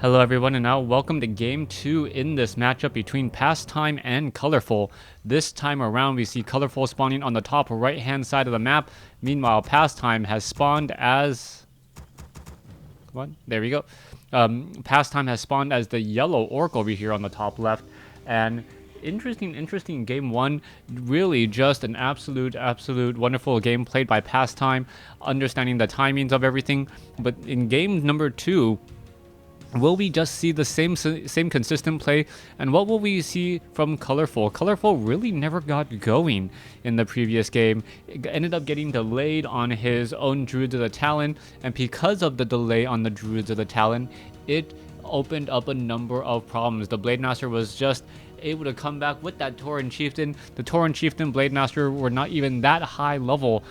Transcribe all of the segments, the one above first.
Hello everyone, and now welcome to Game 2 in this matchup between Pasttime and Colorful. This time around we see Colorful spawning on the top right hand side of the map. Meanwhile, Pasttime has spawned as... Come on, there we go. Pasttime has spawned as the yellow orc over here on the top left. And interesting game one. Really just an absolute wonderful game played by Pasttime, understanding the timings of everything. But in game number 2, will we just see the same consistent play? And what will we see from Colorful? Colorful really never got going in the previous game. It ended up getting delayed on his own Druids of the Talon, and because of the delay on the Druids of the Talon, it opened up a number of problems. The Blade Master was just able to come back with that Tauren Chieftain. The Tauren Chieftain Blade Master were not even that high level,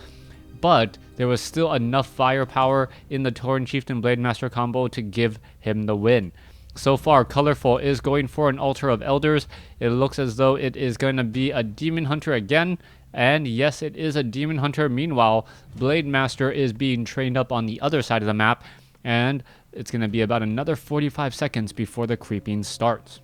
but there was still enough firepower in the Tauren Chieftain Blade Master combo to give him the win. So far, Colorful is going for an Altar of Elders. It looks as though it is going to be a Demon Hunter again. And yes, it is a Demon Hunter. Meanwhile, Blade Master is being trained up on the other side of the map. And it's going to be about another 45 seconds before the creeping starts.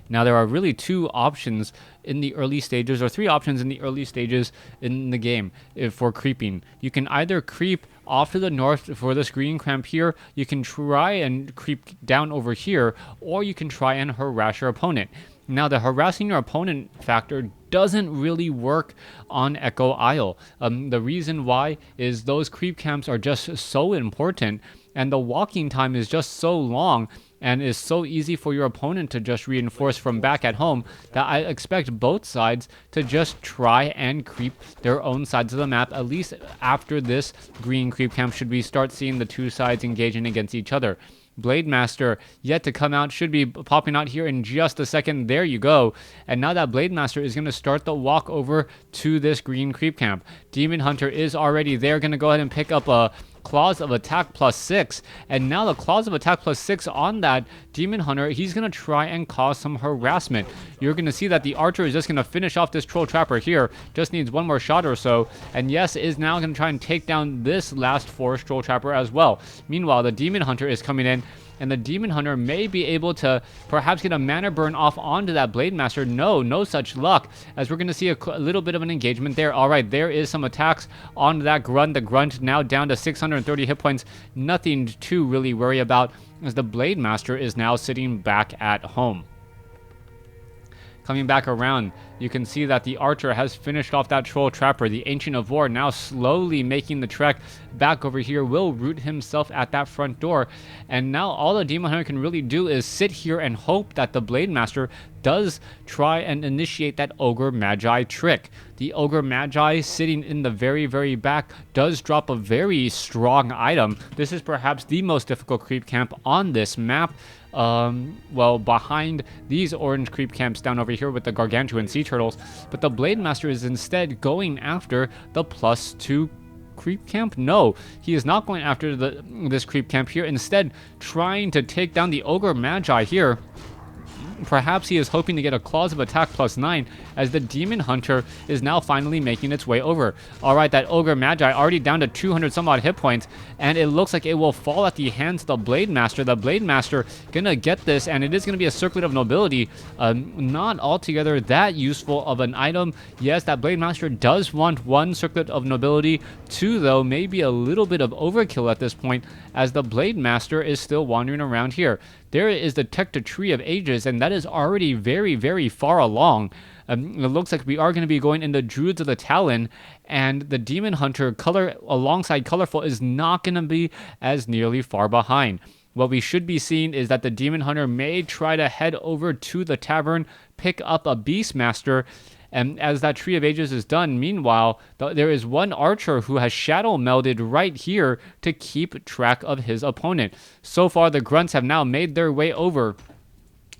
Now, there are really two options in the early stages, or three options in the early stages in the game for creeping. You can either creep off to the north for this green camp here, you can try and creep down over here, or you can try and harass your opponent. Now, the harassing your opponent factor doesn't really work on Echo Isle. The reason why is those creep camps are just so important, and the walking time is just so long, and is so easy for your opponent to just reinforce from back at home, that I expect both sides to just try and creep their own sides of the map. At least after this green creep camp, should we start seeing the two sides engaging against each other. Blade Master yet to come out, should be popping out here in just a second. There you go. And now that Blade Master is going to start the walk over to this green creep camp. Demon Hunter is already there, going to go ahead and pick up a Claws of Attack +6, and now the Claws of Attack +6 on that Demon Hunter, he's going to try and cause some harassment. You're going to see that the Archer is just going to finish off this Troll Trapper here, just needs one more shot or so, and yes, is now going to try and take down this last Forest Troll Trapper as well. Meanwhile, the Demon Hunter is coming in, and the Demon Hunter may be able to perhaps get a mana burn off onto that Blade Master. No such luck, as we're going to see a little bit of an engagement there. Alright, there is some attacks on that Grunt. The Grunt now down to 630 hit points. Nothing to really worry about, as the Blade Master is now sitting back at home. Coming back around, you can see that the Archer has finished off that Troll Trapper. The Ancient of War now slowly making the trek back over here, will root himself at that front door. And now all the Demon Hunter can really do is sit here and hope that the Blade Master does try and initiate that Ogre Magi trick. The Ogre Magi sitting in the very back does drop a very strong item. This is perhaps the most difficult creep camp on this map. Well, behind these orange creep camps down over here with the gargantuan sea turtles, but the Blade Master is instead going after the +2 creep camp. No, he is not going after this creep camp here, instead trying to take down the Ogre Magi here. Perhaps he is hoping to get a Claws of Attack +9, as the Demon Hunter is now finally making its way over. Alright, that Ogre Magi already down to 200 some odd hit points, and it looks like it will fall at the hands of the Blade Master. The Blade Master gonna get this, and it is gonna be a Circlet of Nobility. Not altogether that useful of an item. Yes, that Blade Master does want one Circlet of Nobility. Two, though, maybe a little bit of overkill at this point, as the Blade Master is still wandering around here. There is the Tecta Tree of Ages, and that is already very far along. It looks like we are going to be going into Druids of the Talon, and the Demon Hunter alongside Colorful is not going to be as nearly far behind. What we should be seeing is that the Demon Hunter may try to head over to the tavern, pick up a Beastmaster, and as that Tree of Ages is done, meanwhile, there is one Archer who has shadow melded right here to keep track of his opponent. So far, the Grunts have now made their way over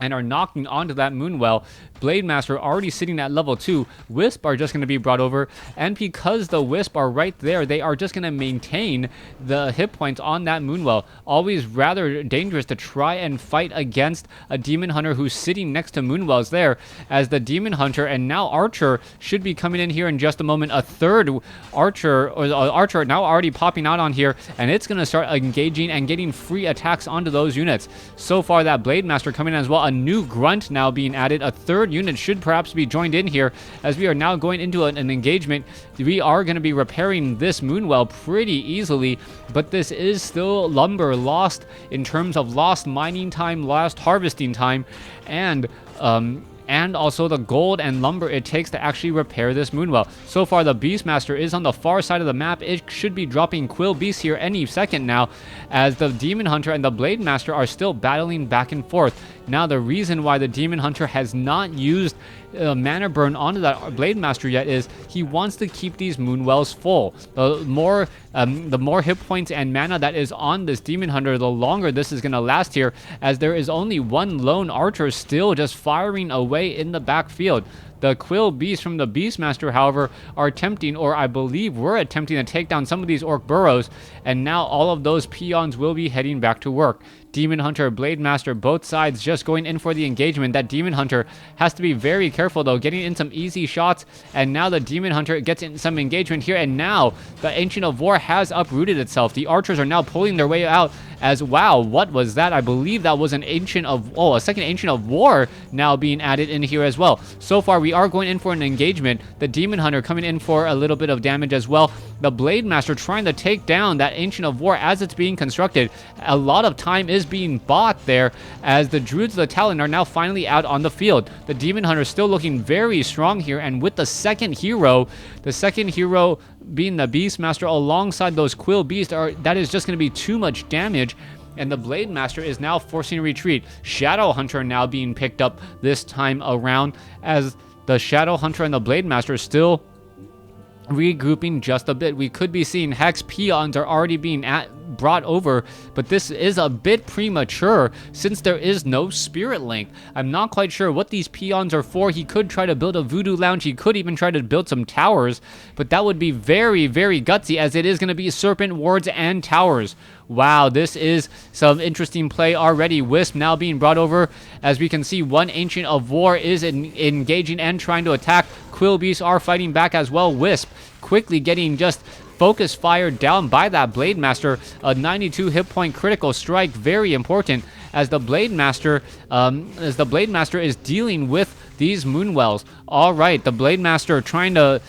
and are knocking onto that Moonwell. Blade Master already sitting at level 2. Wisp are just going to be brought over, and because the Wisp are right there, they are just going to maintain the hit points on that Moonwell. Always rather dangerous to try and fight against a Demon Hunter who's sitting next to Moonwells there, as the Demon Hunter and now Archer should be coming in here in just a moment. A third Archer, or Archer now already popping out on here, and it's going to start engaging and getting free attacks onto those units. So far, that Blade Master coming in as well. A new Grunt now being added. A third unit should perhaps be joined in here, as we are now going into an engagement. We are going to be repairing this Moonwell pretty easily, but this is still lumber lost in terms of lost mining time, lost harvesting time, and also the gold and lumber it takes to actually repair this Moonwell. So far, the Beastmaster is on the far side of the map. It should be dropping Quill Beast here any second now, as the Demon Hunter and the Blade Master are still battling back and forth. Now, the reason why the Demon Hunter has not used mana burn onto that Blade Master yet is he wants to keep these Moonwells full. The more hit points and mana that is on this Demon Hunter, the longer this is going to last here, as there is only one lone Archer still just firing away in the backfield. The Quill Beasts from the Beastmaster, however, are attempting, or I believe were attempting, to take down some of these Orc burrows, and now all of those peons will be heading back to work. Demon Hunter, Blade Master, both sides just going in for the engagement. That Demon Hunter has to be very careful, though, getting in some easy shots, and now the Demon Hunter gets in some engagement here, and now the Ancient of War has uprooted itself. The Archers are now pulling their way out, as, wow, what was that? I believe that was an Ancient of, a second Ancient of War now being added in here as well. So far, we are going in for an engagement. The Demon Hunter coming in for a little bit of damage as well. The Blade Master trying to take down that Ancient of War as it's being constructed. A lot of time is being bought there, as the Druids of the Talon are now finally out on the field. The Demon Hunter still looking very strong here, and with the second hero being the Beastmaster alongside those Quill Beasts, that is just going to be too much damage, and the Blade Master is now forcing a retreat. Shadow Hunter now being picked up this time around, as the Shadow Hunter and the Blade Master still regrouping just a bit. We could be seeing Hex peons are already being brought over, but this is a bit premature since there is no Spirit Link. I'm not quite sure what these peons are for. He could try to build a Voodoo Lounge. He could even try to build some towers, but that would be very, very gutsy, as it is going to be Serpent Wards and towers. Wow, this is some interesting play already. Wisp now being brought over. As we can see, one Ancient of War is engaging and trying to attack. Quill Beasts are fighting back as well. Wisp quickly getting just focus fired down by that Blade Master. A 92 hit point critical strike, very important, as the Blade Master is dealing with these Moonwells. All right, the Blade Master trying to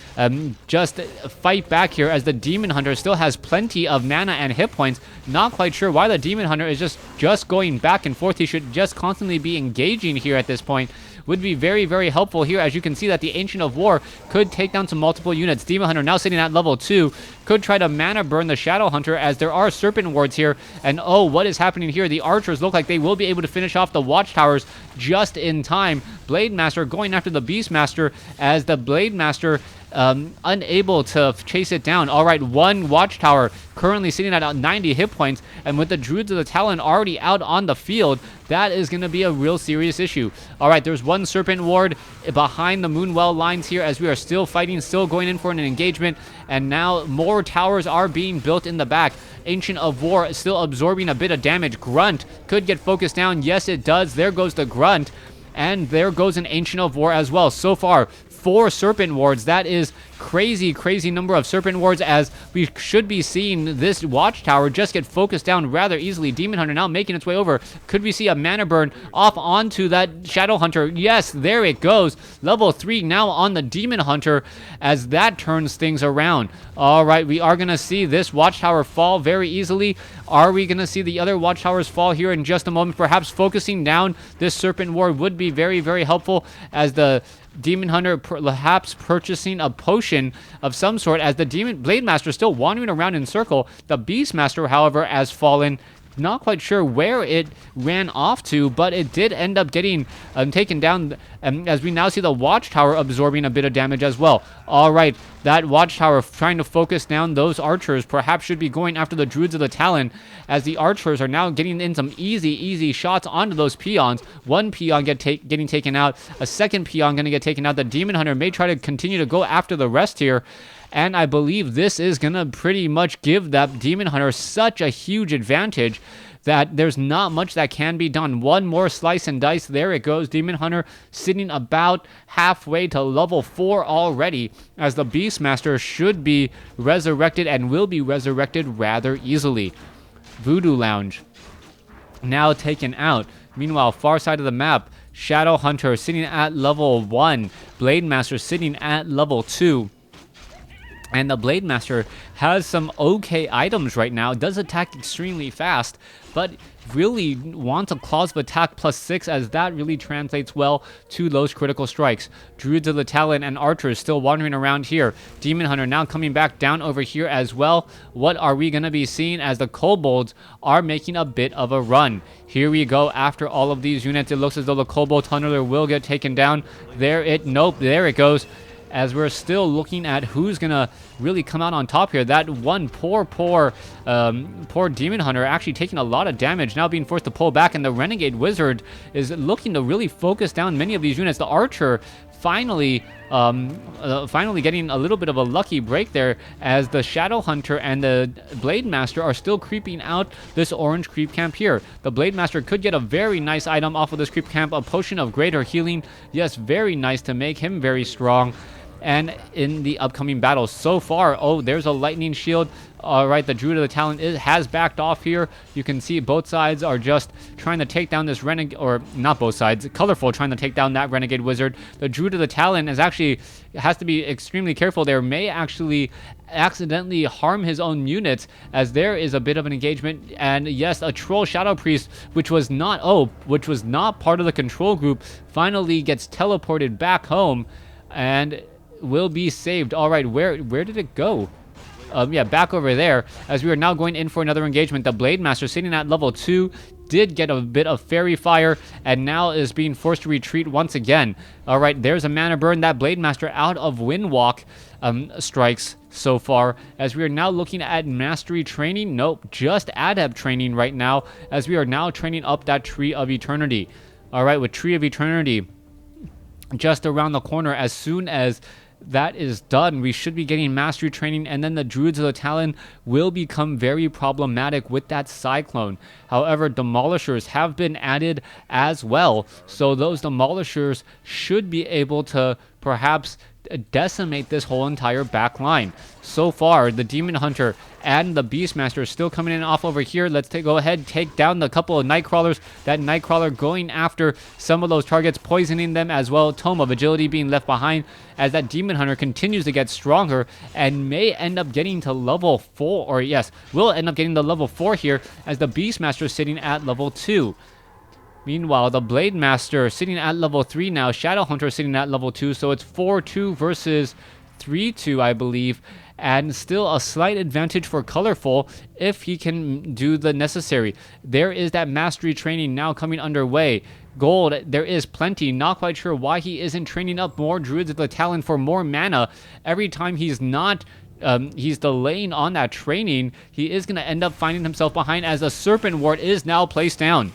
just fight back here, as the Demon Hunter still has plenty of mana and hit points. Not quite sure why the Demon Hunter is just going back and forth. He should just constantly be engaging here at this point. Would be very, very helpful here, as you can see that the Ancient of War could take down some multiple units. Demon Hunter now sitting at level 2, could try to mana burn the Shadow Hunter, as there are Serpent Wards here, and oh, what is happening here? The Archers look like they will be able to finish off the Watchtowers just in time. Blade Master going after the Beastmaster, as the Blade Master unable to chase it down. All right, one Watchtower currently sitting at 90 hit points, and with the Druids of the Talon already out on the field, that is going to be a real serious issue. All right, there's one Serpent Ward behind the Moonwell lines here, as we are still fighting, still going in for an engagement, and now more towers are being built in the back. Ancient of War is still absorbing a bit of damage. Grunt could get focused down. Yes, it does. There goes the Grunt, and there goes an Ancient of War as well. So far, 4 Serpent Wards. That is crazy, crazy number of Serpent Wards, as we should be seeing this Watchtower just get focused down rather easily. Demon Hunter now making its way over. Could we see a mana burn off onto that Shadow Hunter? Yes, there it goes. Level 3 now on the Demon Hunter, as that turns things around. All right, we are going to see this Watchtower fall very easily. Are we going to see the other Watchtowers fall here in just a moment? Perhaps focusing down this Serpent Ward would be very, very helpful, as the Demon Hunter perhaps purchasing a potion of some sort, as the Blade Master still wandering around in circle. The Beastmaster, however, has fallen. Not quite sure where it ran off to, but it did end up getting taken down, as we now see the watchtower absorbing a bit of damage as well. All right, that watchtower trying to focus down those archers perhaps should be going after the Druids of the Talon, as the archers are now getting in some easy shots onto those peons. One peon getting taken out, a second peon going to get taken out. The Demon Hunter may try to continue to go after the rest here, and I believe this is going to pretty much give that Demon Hunter such a huge advantage that there's not much that can be done. One more slice and dice. There it goes. Demon Hunter sitting about halfway to level 4 already, as the Beastmaster should be resurrected and will be resurrected rather easily. Voodoo Lounge now taken out. Meanwhile, far side of the map, Shadow Hunter sitting at level 1. Blade Master sitting at level 2. And the Blade Master has some okay items right now. Does attack extremely fast, but really wants a clause of attack +6, as that really translates well to those critical strikes. Druids of the Talon and archers still wandering around here. Demon Hunter now coming back down over here as well. What are we going to be seeing, as the kobolds are making a bit of a run? Here we go. After all of these units, it looks as though the Kobold Hunter will get taken down. There it goes. As we're still looking at who's gonna really come out on top here. That one poor Demon Hunter actually taking a lot of damage, now being forced to pull back, and the Renegade Wizard is looking to really focus down many of these units. The Archer finally getting a little bit of a lucky break there, as the Shadow Hunter and the Blade Master are still creeping out this orange creep camp here. The Blade Master could get a very nice item off of this creep camp, a potion of greater healing. Yes, very nice to make him very strong. And in the upcoming battles so far, oh, there's a lightning shield. All right, the Druid of the Talon has backed off here. You can see both sides are just trying to take down this Renegade, or not both sides, Colorful trying to take down that Renegade Wizard. The Druid of the Talon has to be extremely careful there. May actually accidentally harm his own units, as there is a bit of an engagement. And yes, a Troll Shadow Priest, which was not part of the control group, finally gets teleported back home and will be saved. All right, where did it go? Yeah, back over there, as we are now going in for another engagement. The Blade Master sitting at level 2 did get a bit of fairy fire, and now is being forced to retreat once again. All right, there's a mana burn. That Blade Master out of Windwalk strikes so far, as we are now looking at mastery training. Nope, just adept training right now, as we are now training up that Tree of Eternity. All right, with Tree of Eternity just around the corner, as soon as that is done, we should be getting mastery training, and then the Druids of the Talon will become very problematic with that Cyclone. However, Demolishers have been added as well, so those Demolishers should be able to perhaps decimate this whole entire back line. So far, the Demon Hunter and the Beastmaster are still coming in off over here. Let's go ahead, take down the couple of Nightcrawlers. That Nightcrawler going after some of those targets, poisoning them as well. Tome of Agility being left behind, as that Demon Hunter continues to get stronger and may end up getting to level 4, or yes, will end up getting to level 4 here, as the Beastmaster is sitting at level 2. Meanwhile, the Blade Master sitting at level 3 now. Shadow Hunter sitting at level 2. So it's 4-2 versus 3-2, I believe. And still a slight advantage for Colorful if he can do the necessary. There is that mastery training now coming underway. Gold, there is plenty. Not quite sure why he isn't training up more Druids of the Talon for more mana. Every time he's delaying on that training, he is going to end up finding himself behind, as a Serpent Ward is now placed down.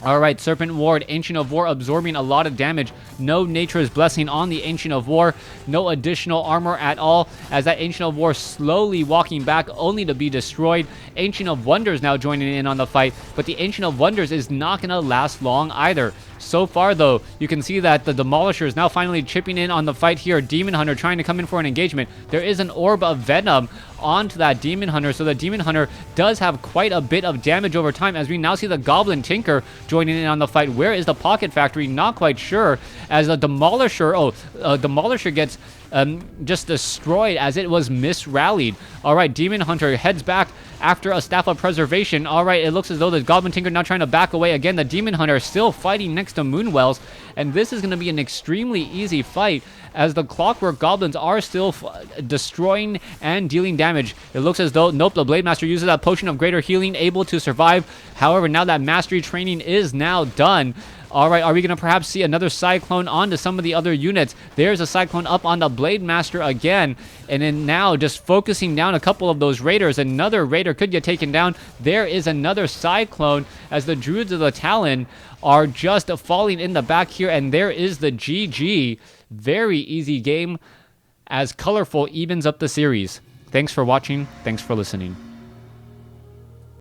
Alright, Serpent Ward, Ancient of War absorbing a lot of damage. No Nature's Blessing on the Ancient of War. No additional armor at all, as that Ancient of War slowly walking back, only to be destroyed. Ancient of Wonders now joining in on the fight, but the Ancient of Wonders is not going to last long either. So far, though, you can see that the Demolisher is now finally chipping in on the fight here. Demon Hunter trying to come in for an engagement. There is an Orb of Venom onto that Demon Hunter, so the Demon Hunter does have quite a bit of damage over time, as we now see the Goblin Tinker joining in on the fight. Where is the Pocket Factory? Not quite sure, as a Demolisher, Demolisher gets just destroyed as it was misrallied. Alright, Demon Hunter heads back after a Staff of Preservation. All right, it looks as though the Goblin Tinker now trying to back away. Again, the Demon Hunter still fighting next to Moonwells, and this is going to be an extremely easy fight as the Clockwork Goblins are still destroying and dealing damage. It looks as though, nope, the Blade Master uses that Potion of Greater Healing, able to survive. However, now that Mastery training is now done. All right, are we going to perhaps see another Cyclone onto some of the other units? There's a Cyclone up on the Blade Master again. And then now just focusing down a couple of those Raiders. Another Raider could get taken down. There is another Cyclone as the Druids of the Talon are just falling in the back here. And there is the GG. Very easy game as Colorful evens up the series. Thanks for watching. Thanks for listening.